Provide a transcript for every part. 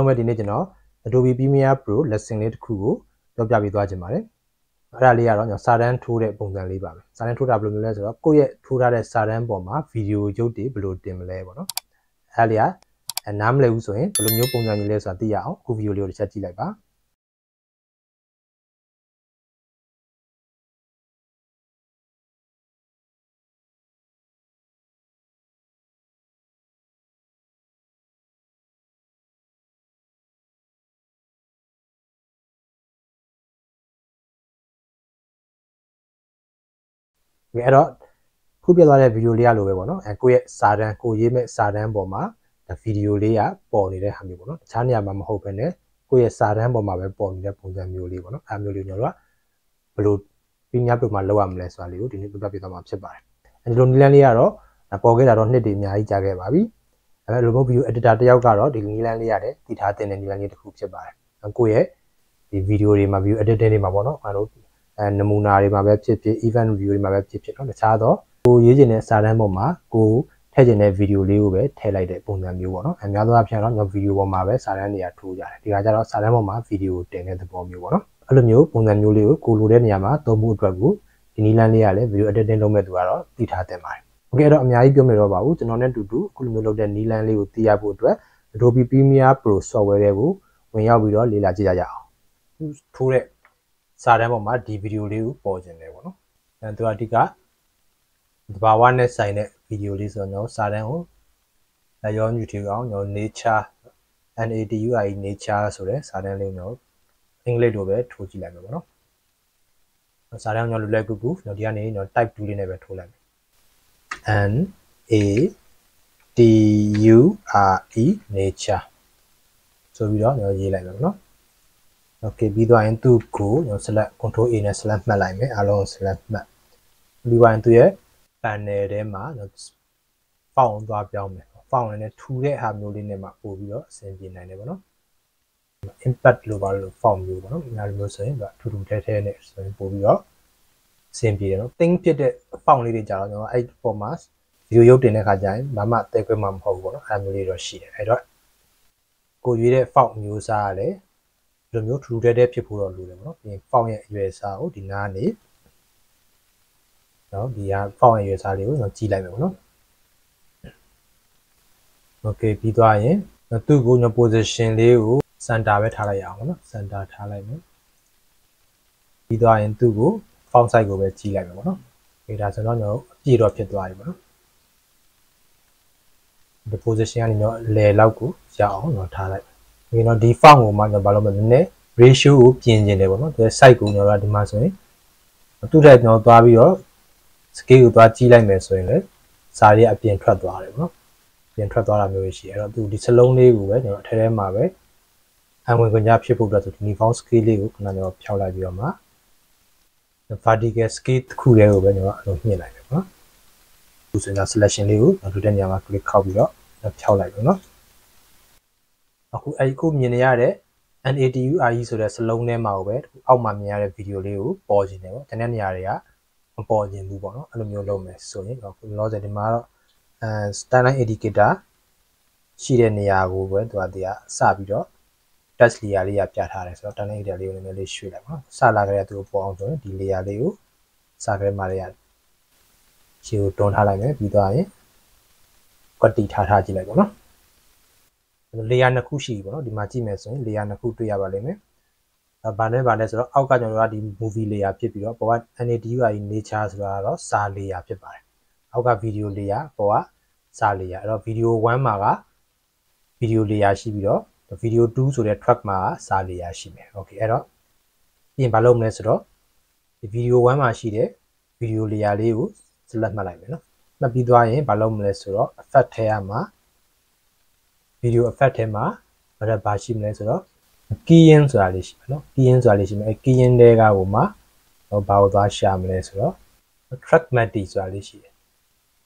လုံးပဲဒီနေ့ကျွန်တော် Adobe Premiere Pro lesson လေးတစ်ခုကိုပြောပြပေးသွားခြင်းပါတယ်အဲ့ဒါလေးကတော့ကျွန်တော်စာတန်းထိုးတဲ့ပုံစံလေးပါပဲစာတန်းထိုးတာဘယ်လိုမျိုးလဲဆိုတော့ကိုယ့်ရဲ့ထိုးထားတဲ့စာတန်းပေါ်မှာဗီဒီယိုရုပ်တွေဘယ်လိုတင်မလဲပေါ့နော်အဲ့ဒါလေးကနားမလည်ဘူးဆိုရင်ဘယ်လိုမျိုးပုံစံမျိုးလဲဆိုတာသိရအောင်အခုဗီဒီယိုလေးကိုတစ်ချက်ကြည့်လိုက်ပါအဲ့တော့ခုပြသွားတဲ့ဗီဒီယိုလေးရလို့ပဲပေါ့နော်ကိုယ့်ရဲ့စာတန်းကိုရေးမဲ့စာတန်းပေါ်မှာဗီဒီယိုလေးကပေါ်နေတဲ့ဟာမျိုးပေါ့နော်တခြားနေရာမှာမဟုတ်ဘဲနဲ့ကိုယ့်ရဲ့စာတန်းပေါ်မှာပဲပေါ်နေတဲ့ပုံစံမျိုးလေးပေါ့နော်အဲမျိုးလေးကျွန်တော်တို့ကဘယ်လိုPremiere Proမှာလုပ်ရမလဲဆိုတာလေးကိုဒီနေ့ပြပြပေးသွားမှာဖြစ်ပါတယ်အဲဒီလိုနည်းလမ်းလေးကတော့ပေါ်ခဲ့တာတော့နှစ်တွေအများကြီးကြာခဲ့ပါပြီအဲလိုမျိုးဗီဒီယို editor တယောက်ကတော့ဒီနည်းလမ်းလေးရတယ်တည်ထားတဲ့နည်းလမ်းလေးတစ်ခုဖြစ်ပါတယ်ကိုယ့်ရဲ့ဒီဗီဒီယိုတွေမှာ view editing တွေမှာပေါ့နော်အားလုံးနမူနာတွေမှာပဲဖြစ်ဖြစ် event review တွေမှာပဲဖြစ်ဖြစ်เนาะတခြားတော့ကိုရေးချင်တဲ့စာတန်းပေါ်မှာကိုထည့်ချင်တဲ့ဗီဒီယိုလေးကိုပဲထည့်လိုက်တဲ့ပုံစံမျိုးပေါ့နော်အများသောအားဖြင့်တော့ကျွန်တော်ဗီဒီယိုပေါ်မှာပဲစာတန်းတွေကထိုးကြတယ်ဒီကကြတော့စာတန်းပေါ်မှာဗီဒီယိုတင်တဲ့သဘောမျိုးပေါ့နော်အဲ့လိုမျိုးပုံစံမျိုးလေးကိုလိုတဲ့နေရာမှာသုံးဖို့အတွက်ကိုဒီနည်းလမ်းလေးကလည်းဗီဒီယို editing လုပ်မဲ့သူကတော့သိထားသင့်ပါတယ်โอเคအဲ့တော့အများကြီးပြောမလို့တော့ပါဘူးကျွန်တော်နဲ့တူတူအခုလိုမျိုးလုပ်တဲ့နည်းလမ်းလေးကိုသိရဖို့အတွက် Adobe Premiere Pro software တွေကိုဝင်ရောက်ပြီးတော့လေ့လာကြည့်ကြရအောင်ထိုးတဲ့စာတန်းပေါ်မှာဒီဗီဒီယိုလေးကိုပေါ်ကျင်တယ်ပေါ့နော်အဲသူအဓိကတဘာဝနဲ့ဆိုင်တဲ့ဗီဒီယိုလေးဆိုတော့စာတန်းကိုရောညူထီအောင်ကျွန်တော် nature nature ဆိုတဲ့စာတန်းလေးကိုကျွန်တော်အင်္ဂလိပ်လိုပဲထိုးကြည့်လိုက်မယ်ပေါ့နော်စာတန်းကိုကျွန်တော်လွယ်ကူကူကျွန်တော်ဒီကနေကျွန်တော် type 2လေးနဲ့ပဲထိုးလိုက်မယ် nature ဆိုပြီးတော့ကျွန်တော်ရေးလိုက်မယ်ပေါ့နော်โอเคပြီးသွားရင်သူ့ကိုကျွန်တော် select control A နဲ့ select မှတ်လိုက်မယ်အားလုံး select မှတ်ပြီးသွားရင်သူ့ရဲ့ panel ထဲမှာကျွန်တော် font သွားပြောင်းမယ် font နဲ့ထူတဲ့ဟာမျိုးလေးနဲ့မှပို့ပြီးတော့အဆင်ပြေနိုင်တယ်ပေါ့နော် impact လို့ပါလို့ font မျိုးပေါ့နော်ညာလိုမျိုးဆိုရင်ထူထူထဲထဲနဲ့ဆိုရင်ပို့ပြီးတော့အဆင်ပြေတယ်နော် think ဖြစ်တဲ့ font လေးတွေကြာတော့ကျွန်တော်အဲ့ဒီပေါ်မှာဗီဒီယိုရုပ်တင်တဲ့ခါကျရင်ဘာမှအသေးခွဲမှမဟုတ်ဘူးပေါ့နော်အဲ့မျိုးလေးတော့ရှိတယ်အဲ့တော့ကိုရွေးတဲ့ font မျိုးစားကလည်းဒီလိုမျိုးထူထူထဲထဲဖြစ်ဖို့တော့လိုတယ်ပေါ့နော်ပြီးရင် font ရဲ့အရွယ်အစားကိုဒီနားနေနော်ဒီက font ရဲ့အရွယ်အစားလေးကိုကျွန်တော်ကြည့်လိုက်မယ်ပေါ့နော်โอเคပြီးသွားရင်သူ့ကိုကျွန်တော် position လေးကို center ပဲထားလိုက်ရအောင်ပေါ့နော် center ထားလိုက်မယ်ပြီးသွားရင်သူ့ကို font size ကိုပဲကြည့်လိုက်မယ်ပေါ့နော်ဒီဒါဆိုတော့ကျွန်တော်အပြည့်တော့ဖြစ်သွားပြီပေါ့နော်ဒီ position ကနေတော့ layer လောက်ကိုရအောင်ကျွန်တော်ထားလိုက်ပြီးတော့ဒီ font ကိုမှကျွန်တော်ဘာလို့မလဲနည်းနည်း ratio ကိုပြင်ကျင်တယ်ပေါ့နော်ဒီ size ကိုကျွန်တော်ကဒီမှာဆိုရင်သူ့ထက်ကျွန်တော်သွားပြီးတော့ scale ကိုသွားကြည့်လိုက်မယ်ဆိုရင်လည်းစာရေးအပြင်ထွက်သွားတယ်ပေါ့နော်ပြင်ထွက်သွားတာမျိုးရှိအဲ့တော့သူဒီစလုံးလေးကိုပဲကျွန်တော်အထဲထဲမှာပဲအဝင်ခွင့်ရဖြစ်ဖို့အတွက်ဆိုဒီ uniform scale လေးကိုခဏကျွန်တော်ဖြောက်လိုက်ပြီးတော့မှ vertical scale တစ်ခုတည်းကိုပဲကျွန်တော်အဲ့လိုညှစ်လိုက်တယ်ပေါ့နော်ဒီဆိုရင် selection လေးကိုကျွန်တော်တို့တဲ့နေရာမှာ click ခောက်ပြီးတော့ဖြောက်လိုက်ပြီနော်အခုအဲ့ဒီခုမြင်နေရတဲ့ nature ဆိုတဲ့စလုံးထဲမှာပဲအောက်မှာမြင်ရတဲ့ဗီဒီယိုလေးကိုပေါ်ကျင်တယ်ပေါ့တကယ်နေရာတွေကမပေါ်ကျင်ဘူးပေါ့နော်အဲ့လိုမျိုးလုပ်မယ်ဆိုရင်အခုလောဆယ်ဒီမှာတော့styling indicator ရှိတဲ့နေရာကိုပဲသူကစပြီးတော့ touch layer လေးပြထားတယ်ဆိုတော့ styling indicator လေးကိုနည်းနည်းလေးရွှေ့လိုက်ပါစလာကြတဲ့သူကိုပေါ်အောင်ဆိုရင်ဒီ layer လေးကိုစကြတဲ့မှာလေးရှေ့ကိုတွန်းထားလိုက်မယ်ပြီးသွားရင်ကွက်တီထားကြည့်လိုက်ပေါ့နော်layer နှစ်ခုရှိပြီပေါ့နော်ဒီမှာကြည့်မယ်ဆိုရင် layer နှစ်ခုတွေ့ရပါလိမ့်မယ်ဘာနဲ့ဆိုတော့အောက်ကကျွန်တော်တို့ကဒီ movie layer ဖြစ်ပြီးတော့ပေါ်က nature ဆိုတာကတော့စာ layer ဖြစ်ပါတယ်အောက်က video layer ပေါ်ကစာ layer အဲ့တော့ video 1 မှာက video layer ရှိပြီးတော့ video 2ဆိုတဲ့ track မှာကစာ layer ရှိမယ် okay အဲ့တော့ပြင်ဘာလုပ်မလဲဆိုတော့ဒီ video 1 မှာရှိတဲ့ video layer လေးကို select မှတ်လိုက်မယ်နော်မှတ်ပြီးသွားရင်ဘာလုပ်မလဲဆိုတော့ effect ထဲမှာ video effect ထဲမှာဘာရှိမလဲဆိုတော့ keying ဆိုတာလေးရှိမယ်နော် keying ဆိုတာလေးရှိမယ်အဲ keying တွေကဟိုမှာဘာကိုသွားရှာမလဲဆိုတော့ track matic ဆိုတာလေးရှိတယ်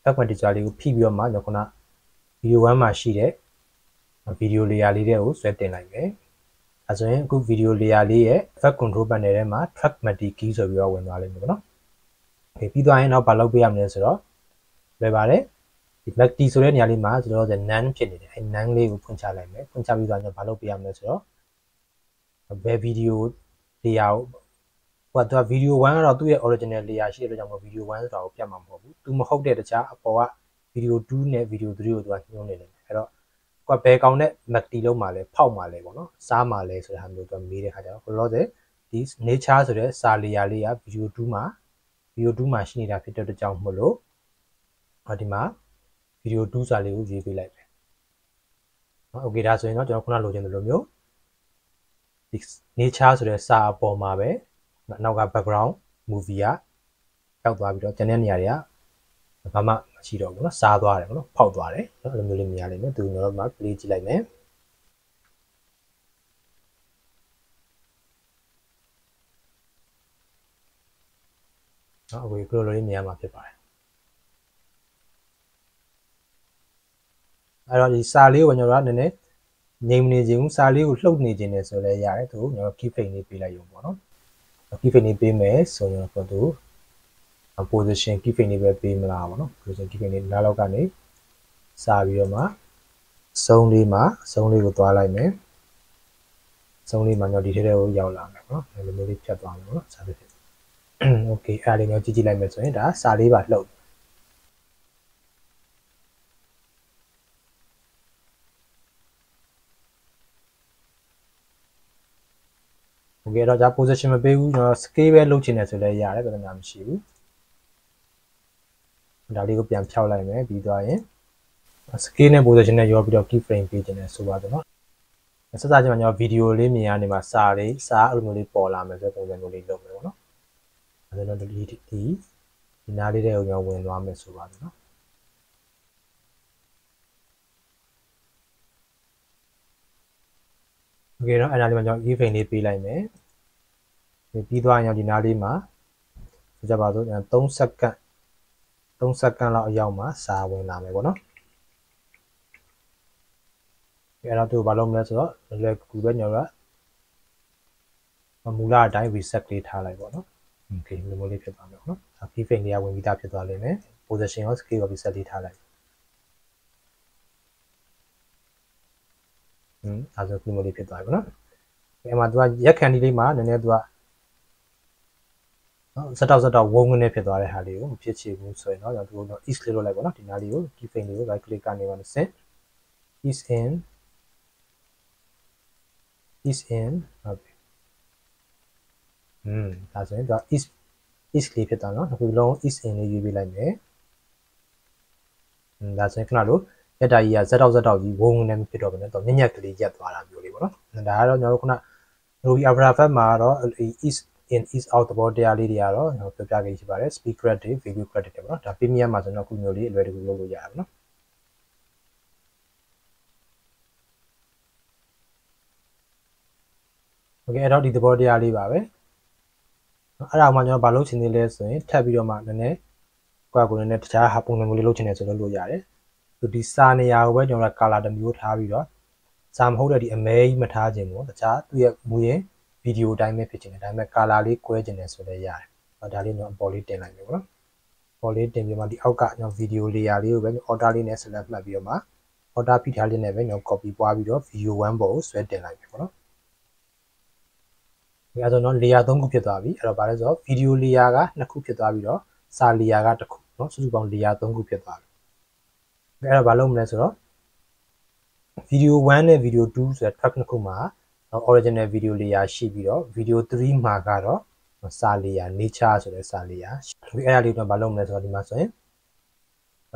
track matic ဆိုတာလေးကိုဖိပြီးတော့မှကျွန်တော်ခုန video 1 မှာရှိတဲ့ video layer လေးတွေကိုဆွဲတင်လိုက်မယ်အဲဆိုရင်အခု video layer လေးရဲ့ effect control panel ထဲမှာ track matic key ဆိုပြီးတော့ဝင်သွားလိမ့်မယ်ပေါ့နော်okay ပြီးသွားရင်တော့ဘာလုပ်ပေးရမလဲဆိုတော့လွယ်ပါတယ် ဒီ MACD ဆိုတဲ့နေရာလေးမှာကျွန်တော်တို့ none ဖြစ်နေတယ်အဲ none လေးကိုဖွင့်ချလိုက်မယ်ဖွင့်ချပြီးတော့ကျွန်တော်ဘာလုပ်ပြရမလဲဆိုတော့ဘယ် video layer ကိုသူက video 1ကတော့သူ့ရဲ့ original layer ရှိတဲ့အတွက်ကြောင့်မို့ video 1ဆိုတာကိုပြတ်မှာမဟုတ်ဘူးသူမဟုတ်တဲ့တခြားအပေါ်က video 2နဲ့ video 3ကိုသူကညွှန်းနေတယ်အဲ့တော့ကိုကဘယ်ကောင်နဲ့ MACD လုံးမှာလဲဖောက်မှာလဲပေါ့နော်စားမှာလဲဆိုတဲ့ဟာမျိုးသူကမေးတဲ့ခါကျတော့ဘယ်လိုလဲဒီ nature ဆိုတဲ့စာ layer လေးက video 2မှာရှိနေတာဖြစ်တဲ့အတွက်ကြောင့်မို့လို့ဒီမှာ video 2စာလေးကိုရွေးပေးလိုက်မယ်နော် okay ဒါဆိုရင်တော့ကျွန်တော်ခုနလိုချင်တယ်လို့မျိုးဒီ nature ဆိုတဲ့စာအပေါ်မှာပဲနောက်က background movie ကရောက်သွားပြီးတော့ကျန်တဲ့နေရာတွေကဘာမှမရှိတော့ဘူးเนาะစားသွားတယ်เนาะဖောက်သွားတယ်เนาะအဲ့လိုမျိုးလေးမြင်ရလိမ့်မယ်သူတို့က play ကြည့်လိုက်မယ်เนาะအခုလိုလေးမြင်ရမှာဖြစ်ပါတယ်အဲ့တော့ဒီစာလေးကိုကျွန်တော်တို့ကနည်းနည်းငြိမ်နေခြင်းစာလေးကိုလှုပ်နေခြင်းနဲ့ဆိုလဲရတယ်သူကျွန်တော် key frame လေးပေးလိုက်ရုံပေါ့เนาะ key frame လေးပေးမယ်ဆိုရင်တော့သူ position key frame လေးပဲပေးမလားပေါ့เนาะ position key frame လေးနားလောက်ကနေစာပြီးတော့မှစုံလေးကိုသွားလိုက်မယ်စုံလေးမှာကျွန်တော်ဒီထဲကိုရောက်လာမယ်ပေါ့เนาะဒီလိုမျိုးလေးဖြတ်သွားမယ်ပေါ့เนาะစာလေးဖြစ် okay အဲ့ဒါလေးကျွန်တော်ကြည့်လိုက်မယ်ဆိုရင်ဒါစာလေးပါလှုပ်โอเคတော့じゃ position မပေးဘူးကျွန်တော် scale ပဲလုပ်ချင်တယ်ဆိုလည်းရတယ်ပြဿနာမရှိဘူးဒါလေးကိုပြန်ဖြောက်လိုက်မယ်ပြီးသွားရင် scale နဲ့ position နဲ့ရောပြီးတော့ key frame ပေးချင်တယ်ဆိုပါတော့เนาะဆက်စားချင်မှာကျွန်တော်ဗီဒီယိုလေးမြင်ရနေမှာစာအဲ့လိုမျိုးလေးပေါ်လာမယ်ဆိုတဲ့ပုံစံမျိုးလေးလုပ်မယ်ပေါ့เนาะအဲဒါတော့ဒီနားလေးတွေကိုကျွန်တော်ဝင်သွားမယ်ဆိုပါတော့เนาะโอเคတော့အဲ့ဒါလေးမှာကျွန်တော် key frame လေးပေးလိုက်မယ်ပြီးသွားရင်ဒီနားလေးမှာဆိုကြပါစို့3စက္ကန့်လောက်အရောက်မှာစာဝင်လာမယ်ပေါ့နော်အဲ့တော့သူဘာလုပ်မလဲဆိုတော့လွယ်ကူပဲညောတော့မူလအတိုင်း reset လေးထားလိုက်ပေါ့နော် okay ဒီလိုလေးဖြစ်သွားမယ်ပေါ့နော် key frame လေးကဝင်ပြီးသားဖြစ်သွားလိမ့်မယ် position ရော scale ရော reset လေးထားလိုက်အဲဆိုဒီလိုလေးဖြစ်သွားပြီပေါ့နော်အဲ့မှာသူကရက်ခံဒီလေးမှာနည်းနည်းသူကစတော့ဝုန်းကနေဖြစ်သွားတဲ့ဟာလေးကိုမဖြစ်ချင်ဘူးဆိုရင်တော့ကျွန်တော်တို့ east လေးလုပ်လိုက်ပေါ့နော်ဒီနားလေးကို key frame လေးကို right click ကနေပါဆင့် east in ဟုတ်ပြီဒါဆိုရင်တော့ east လေးဖြစ်သွားနော်အခုလုံး east in လေးရွေးပေးလိုက်မယ်ဒါဆိုရင်ခဏလို့ရက်တာကြီးကဇက်တောက်ကြီးဝုန်းကနေဖြစ်တော့ဘယ်နဲ့တော့ညက်ကလေးရက်သွားတာမျိုးလေးပေါ့နော်ဒါကတော့ကျွန်တော်တို့ခုန Ruby After Effects မှာတော့ east in east out သဘောတရားလေးတွေကတော့ကျွန်တော်ပြောပြခဲ့ရှိပါတယ် speed credit video credit တွေပေါ့နော်ဒါ Premiere မှာဆိုတော့အခုမျိုးလေးအလွယ်တကူလုပ်လို့ရတယ်ပေါ့နော်โอเคအဲ့တော့ဒီသဘောတရားလေးပါပဲအဲ့ဒါမှကျွန်တော်ဘာလုပ်ချင်သေးလဲဆိုရင်ထပ်ပြီးတော့မှနည်းနည်းကိုယ်နည်းနည်းတခြားဟာပုံစံမျိုးလေးလုပ်ချင်တယ်ဆိုတော့လုပ်ရတယ်သူဒီစာနေရာကိုပဲကျွန်တော်က color တစ်မျိုးထားပြီးတော့စာမဟုတ်တဲ့ဒီအမဲကြီးမထားခြင်းကိုတခြားသူ့ရဲ့မူရင်းဗီဒီယိုအတိုင်းပဲဖြစ်ချင်တယ်ဒါပေမဲ့ color လေးကွဲချင်တယ်ဆိုလည်းရတယ်ဒါလေးကျွန်တော်အပေါ်လေးတင်လိုက်မယ်ပေါ့နော်ပေါ်လေးတင်ပြီးမှဒီအောက်ကကျွန်တော်ဗီဒီယို layer လေးကိုပဲ order လေးနဲ့ select မှတ်ပြီးတော့မှ order ဖိထားလေးနဲ့ပဲကျွန်တော် copy ပွားပြီးတော့ video 1ပေါ်ကိုဆွဲတင်လိုက်မယ်ပေါ့နော်ဒီအဆိုတော့ layer 3ခုဖြစ်သွားပြီအဲ့တော့ဗါလဲဆိုတော့ video layer က2ခုဖြစ်သွားပြီးတော့စာ layer က1ခုเนาะစုစုပေါင်း layer 3ခုဖြစ်သွားပြီအဲ့တော့ဘာလုပ်မလဲဆိုတော့ video 1နဲ့ video 2ဆိုတဲ့ track နှစ်ခုမှာ original video layer ရှိပြီးတော့ video 3မှာကတော့စာ layer nature ဆိုတဲ့စာ layer ဒီအဲ့ဒါလေးတော့ဘာလုပ်မလဲဆိုတော့ဒီမှာဆိုရင်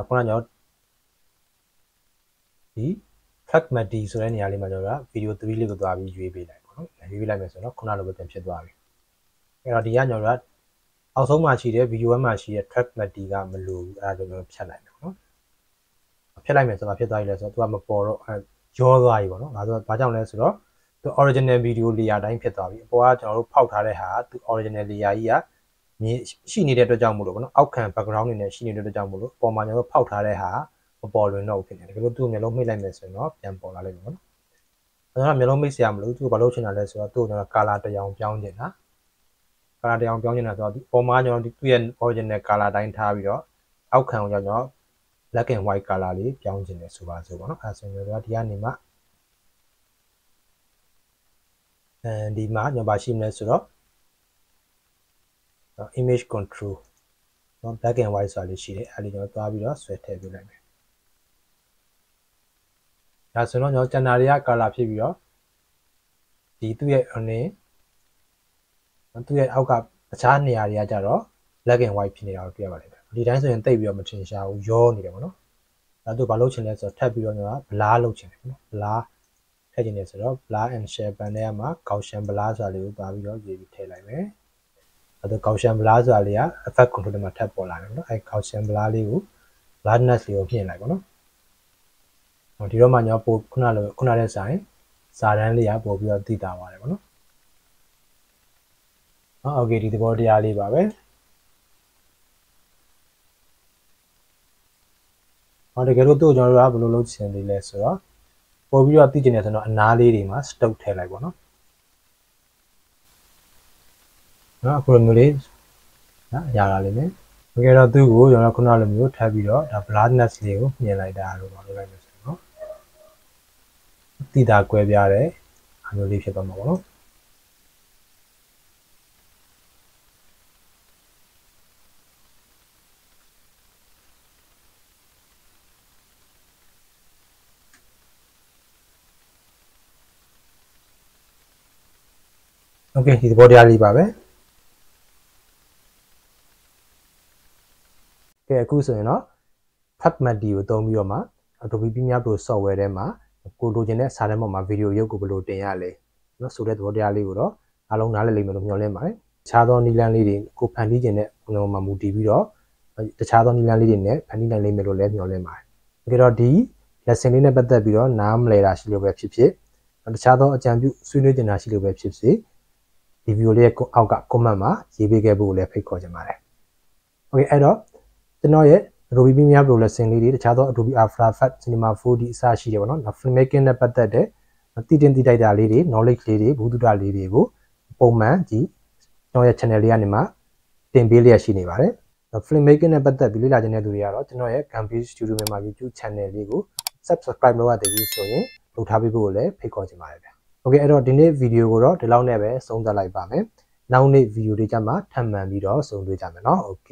ခုနကကျွန်တော်ဒီ track MACD ဆိုတဲ့နေရာလေးမှာကျွန်တော်က video 3လေးကိုသွားပြီးရွေးပေးလိုက်ပေါ့နော်ရွေးပေးလိုက်မယ်ဆိုတော့ခုနလိုပဲပြန်ဖြစ်သွားပြီအဲ့တော့ဒီကကျွန်တော်ကအောက်ဆုံးမှာရှိတဲ့ video 1မှာရှိတဲ့ track MACD ကမလိုဘူးအဲ့ဒါကျွန်တော်ဖြတ်လိုက်မယ်ပေါ့နော်ဖြတ်လိုက်မယ်ဆိုတော့ဖြစ်သွားပြီလဲဆိုတော့သူကမပေါ်တော့ရောသွားပြီပေါ့နော်ဒါဆိုဘာကြောင့်လဲဆိုတော့သူ original video layer အတိုင်းဖြစ်သွားပြီအပေါ်ကကျွန်တော်တို့ဖောက်ထားတဲ့ဟာသူ original layer ကြီးကရှိနေတဲ့အတွက်ကြောင့်မို့လို့ပေါ့နော်အောက်ခံ background တွေနဲ့ရှိနေတဲ့အတွက်ကြောင့်မို့လို့ပေါ်မှာကျွန်တော်တို့ဖောက်ထားတဲ့ဟာမပေါ်လွင်တော့ဘူးဖြစ်နေတယ်ဒါလို့သူ့မျက်လုံးမိတ်လိုက်မယ်ဆိုရင်တော့ပြန်ပေါ်လာလိမ့်မယ်ပေါ့နော်အဲ့တော့မျက်လုံးမိတ်စရာမလိုသူ့ဘာလို့ချင်တာလဲဆိုတော့သူ့ကျွန်တော် color တစ်ရောင်ပြောင်းနေတာ color တစ်ရောင်ပြောင်းနေတာဆိုတော့ဒီပေါ်မှာကျွန်တော်သူ့ရဲ့ original color တိုင်းထားပြီးတော့အောက်ခံကိုကျွန်တော် black and white color လေးပြောင်းခြင်းလဲဆိုပါစို့ပေါ့နော်အဲဆိုရင်ကျွန်တော်ဒီကနေမှဒီမှာကျွန်တော်ပါရှိမလဲဆိုတော့ image control နော် black and white ဆိုတာလေးရှိတယ်အဲ့ဒီကျွန်တော်သွားပြီးတော့ဆွဲထည့်ပေးလိုက်မယ်ဒါဆိုတော့ကျွန်တော်ကျန်တာတွေက color ဖြစ်ပြီးတော့ဒီသူ့ရဲ့အနေသူ့ရဲ့အောက်ကတခြားနေရာတွေကကြတော့ black and white ဖြစ်နေတာကိုတွေ့ရပါလိမ့်မယ်ဒီတိုင်းဆိုရင်တိတ်ပြီးတော့မထင်ရှားဘူးရောနေတယ်ပေါ့နော်ဒါတို့ဘာလုပ်ချင်လဲဆိုတော့ထပ်ပြီးတော့ကျွန်တော် blur လုပ်ချင်တယ်ပေါ့နော် blur ထည့်ချင်တယ်ဆိုတော့ blur and share ဘန်ထဲမှာ Gaussian blur ဆိုတာလေးကိုသွားပြီးတော့ရေးပြီးထည့်လိုက်မယ်ဒါတို့ Gaussian blur ဆိုတာလေးက effect control မှာထပ်ပေါ်လာတယ်နော်အဲ Gaussian blur လေးကို blurriness လေးကိုပြင်လိုက်ပေါ့နော်ဒီတော့မှကျွန်တော်ပို့ခုနတဲ့ဆိုင်စာတန်းလေးကပို့ပြီးတော့သိတာပါတယ်ပေါ့နော်โอเคဒီသဘောတရားလေးပါပဲတကယ်လို့တို့ကျွန်တော်တို့ကဘယ်လိုလုပ်ချင်သေးလဲဆိုတော့ပို့ပြီးတော့သိချင်တယ်ဆိုတော့အနားလေးတွေမှာ stock ထည့်လိုက်ပေါ့နော်အခုလိုမျိုးလေးရတာလေးနဲ့တကယ်တော့သူ့ကိုကျွန်တော်ခုနလိုမျိုးထပ်ပြီးတော့ဒါ blurriness လေးကိုမြင်လိုက်တာလို့ပြောလိုက်လို့ဆိုတော့သိတာကွဲပြားတယ်အမျိုးလေးဖြစ်သွားမှာပေါ့နော်โอเคဒီသဘောတရားလေးပါပဲကဲအခုဆိုရင်တော့ Pragmatic ကိုသုံးပြီးတော့မှ Adobe Premiere Pro software ထဲမှာကိုလိုချင်တဲ့စာတမ်းပေါ်မှာဗီဒီယိုရုပ်ကိုဘယ်လိုတင်ရလဲနော်ဆိုတဲ့သဘောတရားလေးကိုတော့အားလုံးနားလည်လိမ့်မယ်လို့မျှော်လင့်ပါတယ်တခြားသောနည်းလမ်းလေးတွေကိုဖန်တီးခြင်းနဲ့ဘယ်လိုမှမူတည်ပြီးတော့တခြားသောနည်းလမ်းလေးတွေနဲ့ဖန်တီးနိုင်လိမ့်မယ်လို့လည်းမျှော်လင့်ပါတယ်တကယ်တော့ဒီ lesson လေးနဲ့ပတ်သက်ပြီးတော့နားမလည်တာရှိလို့ပဲဖြစ်ဖြစ်တခြားသောအကြံပြုဆွေးနွေးချင်တာရှိလို့ပဲဖြစ်စေဒီဗီဒီယိုလေးရဲ့အောက်က comment မှာရေးပေးခဲ့ဖို့လည်းဖိတ်ခေါ်ချင်ပါတယ်โอเคအဲ့တော့ကျွန်တော်ရဲ့ Adobe Premiere Pro lesson လေးတွေတခြားသော Adobe After Effects Cinema 4D အစရှိတယ်ပေါ့နော် filmmaking နဲ့ပတ်သက်တဲ့တည်တိုက်တာလေးတွေ knowledge လေးတွေဘုဒ္ဓတာလေးတွေကိုပုံမှန်ဒီကျွန်တော်ရဲ့ channel လေးကနေမှတင်ပေးလျက်ရှိနေပါတယ် filmmaking နဲ့ပတ်သက်ပြီးလေ့လာချင်တဲ့သူတွေကတော့ကျွန်တော်ရဲ့ Gambi Studio Myanmar YouTube channel လေးကို subscribe လုပ်ရသေးပြီဆိုရင်လုပ်ထားပေးဖို့လည်းဖိတ်ခေါ်ချင်ပါတယ်ဗျာโอเคအဲ့တော့ဒီနေ့ဗီဒီယိုကိုတော့ဒီလောက်နဲ့ပဲဆုံးသက်လိုက်ပါမယ်နောက်နေ့ဗီဒီယိုတွေကြမှာထပ်မံပြီးတော့ဆုံတွေ့ကြမယ်เนาะโอเค